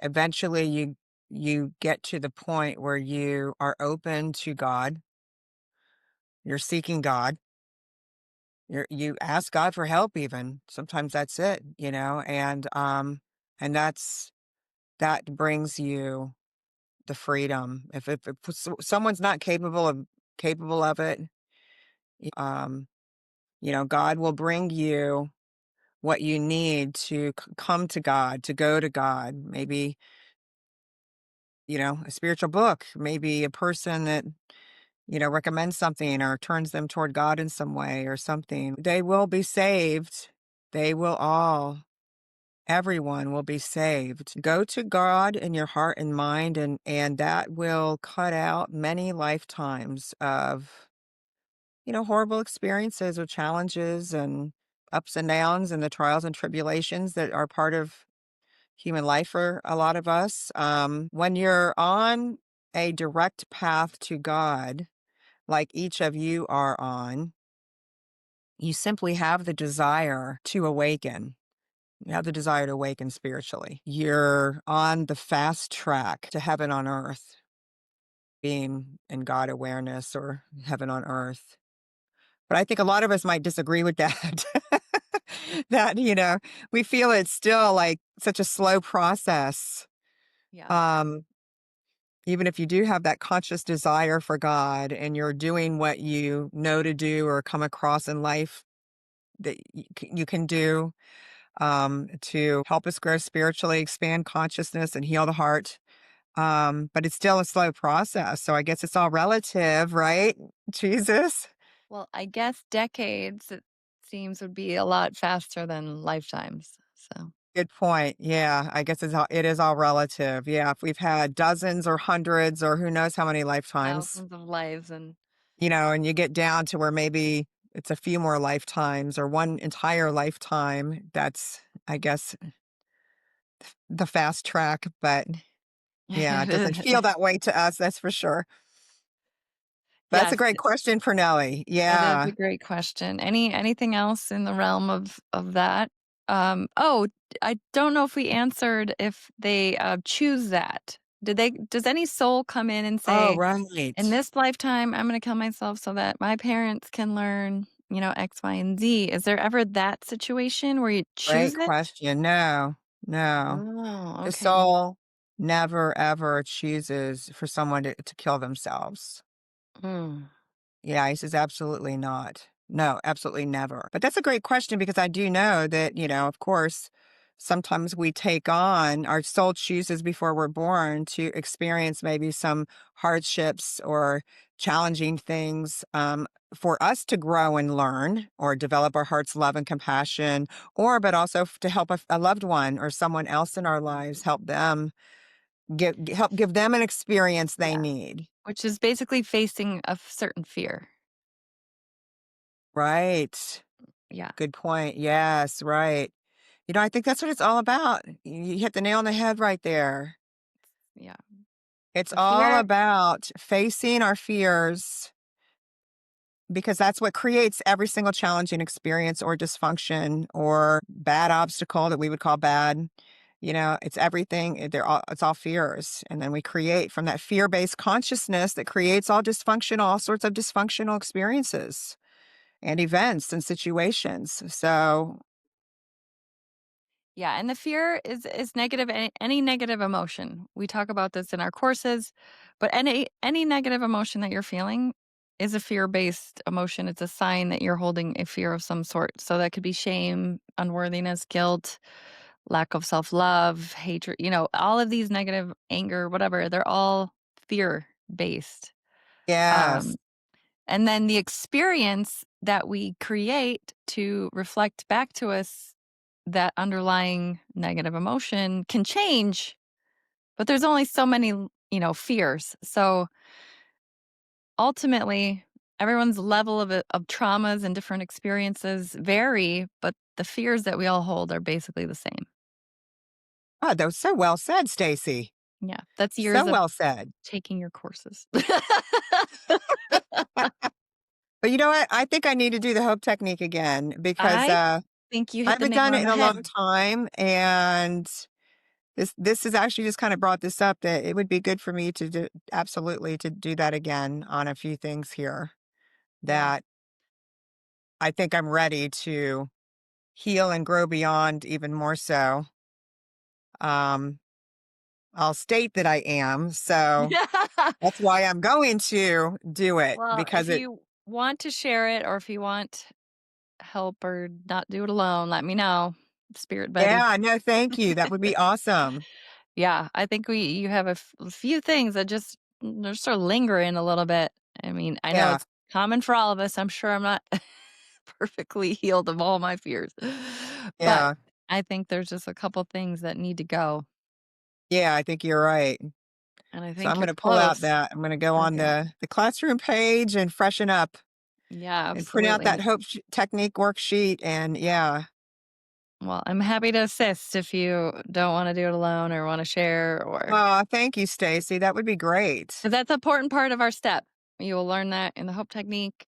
eventually you get to the point where you are open to God, you're seeking God, you ask God for help even. Sometimes that's it, and that brings you the freedom. If someone's not capable of it, um God will bring you what you need to come to God, to go to God. Maybe, a spiritual book, maybe a person that, recommends something or turns them toward God in some way or something. They will be saved. They will all, everyone will be saved. Go to God in your heart and mind, and that will cut out many lifetimes of, horrible experiences or challenges and ups and downs and the trials and tribulations that are part of human life for a lot of us. When you're on a direct path to God, like each of you are on, you simply have the desire to awaken. You have the desire to awaken spiritually. You're on the fast track to heaven on earth, being in God awareness or heaven on earth. But I think a lot of us might disagree with that. That, we feel it's still like such a slow process. Yeah. Um, even if you do have that conscious desire for God and you're doing what you know to do or come across in life that you can do to help us grow spiritually, expand consciousness, and heal the heart. But it's still a slow process. So I guess it's all relative, right? Jesus. Well, I guess decades, it seems, would be a lot faster than lifetimes, so Good point. Yeah, I guess it is all relative. Yeah, if we've had dozens or hundreds or who knows how many lifetimes, thousands of lives and and you get down to where maybe it's a few more lifetimes or one entire lifetime, that's, I guess, the fast track. But yeah, it doesn't feel that way to us, that's for sure. That's a Yes, great question, Pernelli. it is a Yeah. great question. Anything else in the realm of that? Oh, I don't know if we answered if they, choose that. Does any soul come in and Oh, say, "In right. this lifetime, I'm gonna kill myself so that my parents can learn, X, Y, and Z." Is there ever that situation where you Great choose it? question. No, no. Oh, The okay. soul never ever chooses for someone to kill themselves. Mm. Yeah, he says absolutely not. No, absolutely never. But that's a great question because I do know that, of course, sometimes we take on, our soul chooses before we're born to experience maybe some hardships or challenging things for us to grow and learn or develop our heart's love and compassion, or but also to help a loved one or someone else in our lives, help them help give them an experience they Yeah, need. which is basically facing a certain fear. Right. Yeah, Good point. Yes, right. I think that's what it's all about. You hit the nail on the head right there. yeah. It's The all fear about facing our fears because that's what creates every single challenging experience or dysfunction or bad obstacle that we would call bad. It's everything. It's all fears. And then we create from that fear based consciousness that creates all sorts of dysfunctional experiences and events and situations. So, Yeah, and the fear is negative any negative emotion. We talk about this in our courses, but any negative emotion that you're feeling is a fear-based emotion. It's a sign that you're holding a fear of some sort. So that could be shame, unworthiness, guilt, lack of self-love, hatred, all of these negative anger, whatever, they're all fear-based. yes. Um and then the experience that we create to reflect back to us that underlying negative emotion can change, but there's only so many, fears. So ultimately, everyone's level of traumas and different experiences vary, but the fears that we all hold are basically the same. Oh, that was so well said, Stacy. Yeah, that's years So of well said. taking your courses. But you know what? I think I need to do the hope technique again because I think you I hit the haven't nail done it on in the a long head. time, and this has actually just kind of brought this up that it would be good for me to do absolutely to do that again on a few things here Yeah. that I think I'm ready to heal and grow beyond even more so. Um, I'll state that I am, so that's why I'm going to do it Well, because if it. you want to share it or if you want help or not do it alone, let me know. Spirit buddy. Yeah, no, thank you. That would be awesome. Yeah, I think you have a few things that just they're sort of lingering a little bit. I mean, I know Yeah, it's common for all of us. I'm sure I'm not perfectly healed of all my fears, but yeah. I think there's just a couple things that need to go, Yeah, I think you're right. and I So I'm think you're gonna pull out close. that I'm gonna go on Okay. the classroom page and freshen up Yeah, and print out that absolutely. hope technique worksheet and yeah. Well, I'm happy to assist if you don't want to do it alone or want to share or Oh, thank you, Stacy. That would be great. 'cause that's an important part of our step. You will learn that in the hope technique.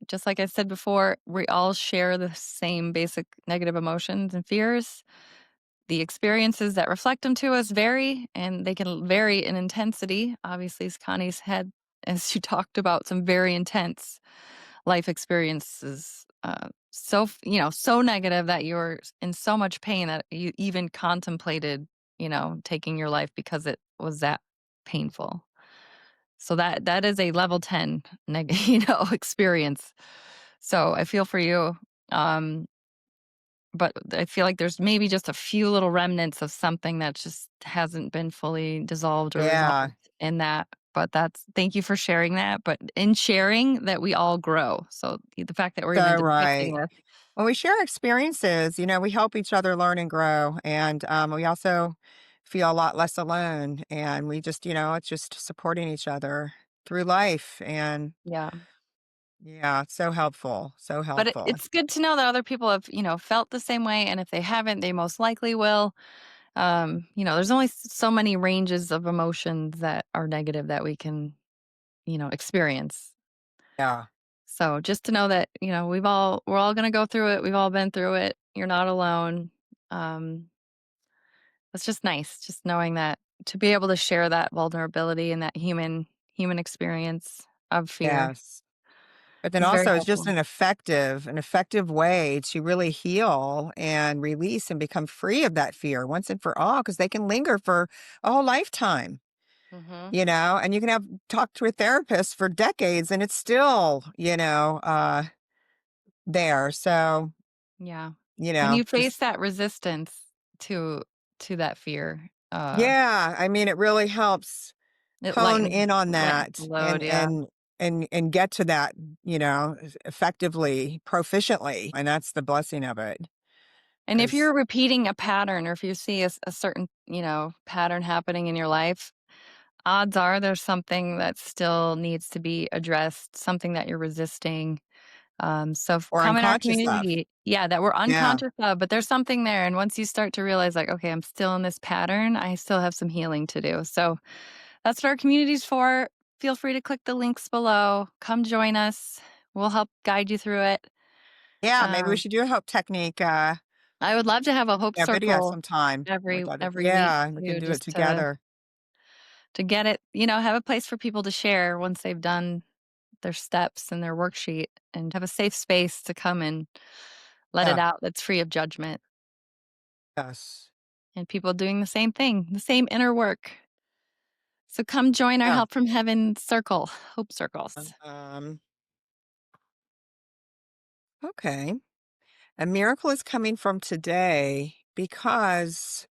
Just like I said before, we all share the same basic negative emotions and fears. The experiences that reflect them to us vary, and they can vary in intensity. Obviously, as Connie's had, as you talked about, some very intense life experiences. So negative that you're in so much pain that you even contemplated, taking your life because it was that. painful. So that is a level 10 experience. So I feel for you. Um, but I feel like there's maybe just a few little remnants of something that just hasn't been fully dissolved or Yeah, resolved in that. But that's thank you for sharing that. But in sharing that we all grow. So the fact that we're even so discussing right. this. When we share experiences, we help each other learn and grow, and, we also feel a lot less alone, and we just it's just supporting each other through life, and Yeah. yeah, it's so helpful, so But helpful. it's good to know that other people have, felt the same way, and if they haven't, they most likely will. There's only so many ranges of emotions that are negative that we can, experience. Yeah. So just to know that, we're all gonna go through it. We've all been through it. You're not alone. Um, it's just nice, just knowing that to be able to share that vulnerability and that human experience of fear Yes. But then is very also it's just helpful. an effective way to really heal and release and become free of that fear once and for all, because they can linger for a whole lifetime, Mhm. and you can have talked to a therapist for decades and it's still, there. So, Yeah. When you face just that resistance to to that fear, yeah, I mean, it really helps it hone in on lightens the that load, and yeah. get to that, effectively, proficiently, and that's the blessing of it. And if 'Cause you're repeating a pattern or if you see a certain, pattern happening in your life, odds are there's something that still needs to be addressed, something that you're resisting. So or come in our unconscious of. community, yeah, that we're Yeah. unconscious of, but there's something there. And once you start to realize, like, okay, I'm still in this pattern, I still have some healing to do. So that's what our community's for. Feel free to click the links below. Come join us. We'll help guide you through it. Yeah, maybe we Um, should do a hope technique, I would love to have a hope yeah, video circle sometime. We'd every love to every week yeah, we can too, do it just together. to get it, have a place for people to share once they've done their steps and their worksheet and have a safe space to come and let it Yeah. out that's free of judgment Yes. and people doing the same thing, the same inner work. So come join our Yeah. Help from Heaven circle, hope circles. Um, okay. A miracle is coming from today because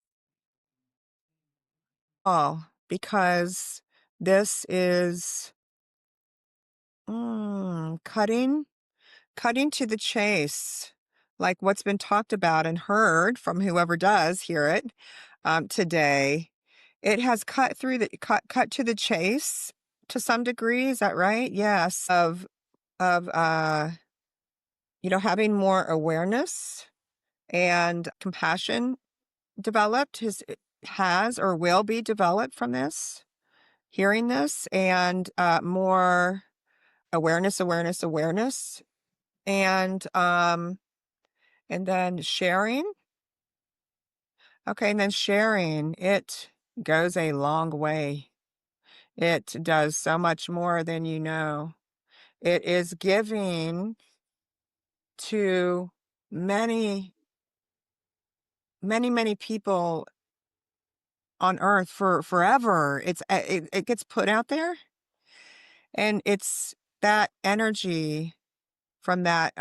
this is, cutting to the chase, like what's been talked about and heard from whoever does hear it, today. It has cut to the chase to some degree, is that right? Yes, of having more awareness and compassion developed has or will be developed from this, hearing this, and more awareness, and then sharing. Okay, and then sharing, it goes a long way. It does so much more than you know. It is giving to many, many, many people on earth for forever. It gets put out there, and it's that energy from that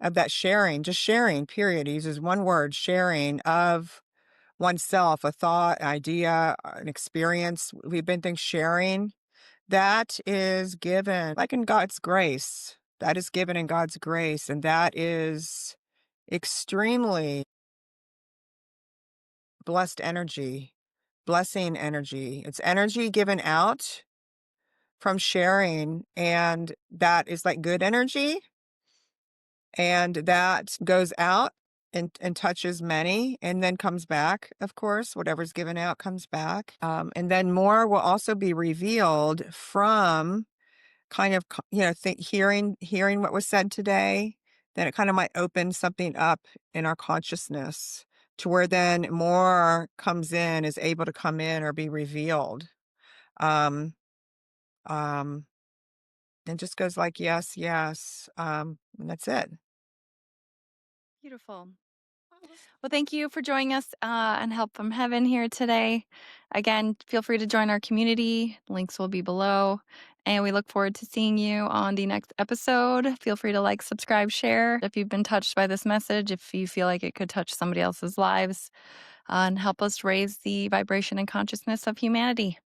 of that sharing, just sharing, period. He uses one word, sharing of oneself, a thought, idea, an experience. We've been things sharing. That is given like in God's grace. That is given in God's grace. And that is extremely blessed energy, blessing energy. It's energy given out from sharing. And that is like good energy. And that goes out and touches many and then comes back, of course, whatever's given out comes back. And then more will also be revealed from kind of, hearing what was said today. Then it kind of might open something up in our consciousness to where then more comes in, is able to come in or be revealed. Um, um, and just goes like, yes, yes. And that's it. Beautiful. Well, thank you for joining us and Help from Heaven here today. Again, feel free to join our community. Links will be below. And we look forward to seeing you on the next episode. Feel free to like, subscribe, share if you've been touched by this message, if you feel like it could touch somebody else's lives, and help us raise the vibration and consciousness of humanity.